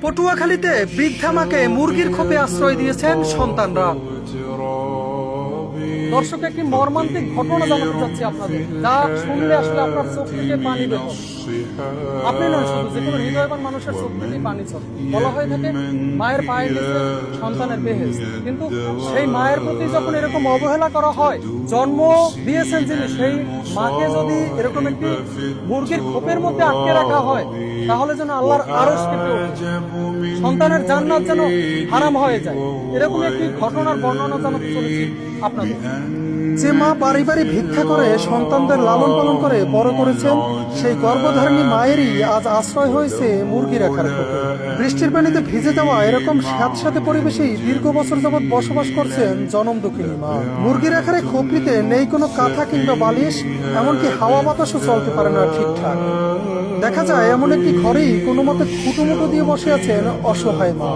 পটুয়াখালীতে বৃদ্ধা মাকে মুরগির খোপে আশ্রয় দিয়েছেন সন্তানরা। দর্শক, একটি মর্মান্তিক ঘটনা জানাতে চাচ্ছি আপনাদের, যা শুনলে আসলে আপনার চোখ থেকে পানি বের হবে। আপনি নয়, শুধু যে কোনো হৃদয়বান মানুষের চোখ থেকে পানি চলে। বলা হয়ে থাকে মায়ের পায়ের নিচে সন্তানের বেহেশত, কিন্তু সেই মায়ের প্রতি যখন এরকম অবহেলা করা হয়, জন্ম দিয়েছেন যিনি, সেই মাকে যদি এরকম একটি মুরগির খোপের মধ্যে আটকে রাখা হয়, তাহলে যেন আল্লাহর আরশ কেঁপে ওঠে, সন্তানের জান্নাত যেন হারাম হয়ে যায়। এরকম একটি ঘটনার বর্ণনা জানাতে চলেছি আপনাদের। যে মা বাড়ি বাড়ি ভিক্ষা করে সন্তানদের লালন পালন করে বড় করেছেন, সেই গর্ভধারিণী মায়েরই আজ আশ্রয় হয়েছে মুরগি রাখার খোপে। বৃষ্টির পানিতে ভিজে যাওয়া এরকম স্যাঁতস্যাঁতে পরিবেশেই দীর্ঘ বছর যাবৎ বসবাস করছেন জনম দুঃখিনী মা। মুরগি রাখার এই খোপটিতে নেই কোনো কাঁথা কিংবা বালিশ, এমনকি হাওয়া বাতাসও চলতে পারে না ঠিকঠাক। দেখা যায় এমন একটি ঘরেই কোনো মতে খুঁটোমুটো দিয়ে বসে আছেন অসহায় মা।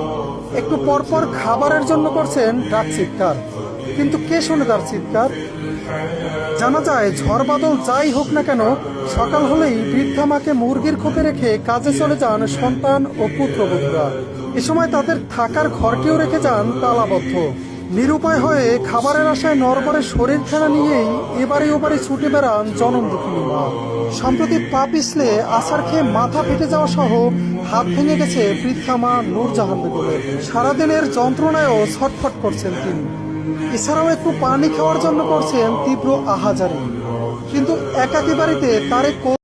একটু পরপর খাবারের জন্য করছেন ডাক চিৎকার, কিন্তু কে শোনে তার চিৎকার? জানা যায় ঝড় বাদল যাই হোক না কেন, সকাল হলেই বৃদ্ধা মাকে মুরগির খোপে রেখে কাজে চলে যান সন্তান ও পুত্রবধূরা। এ সময় তাদের থাকার ঘরটিও রেখে যান তালাবদ্ধ। নিরুপায় হয়ে খাবারের আশায় নরবরে শরীরখানা নিয়েই এবারে ওবারে ছুটে বেড়ান জনম দুঃখিনী মা। সম্প্রতি পা পিছলে আছাড় খেয়ে মাথা ফেটে যাওয়া সহ হাত ভেঙে গেছে বৃদ্ধা মা নূরজাহান বেগমের। সারাদিনের যন্ত্রণায়ও ছটফট করছেন তিনি। এছাড়াও একটু পানি খাওয়ার জন্য করছেন তীব্র আহাজারি, কিন্তু একাকী বাড়িতে তার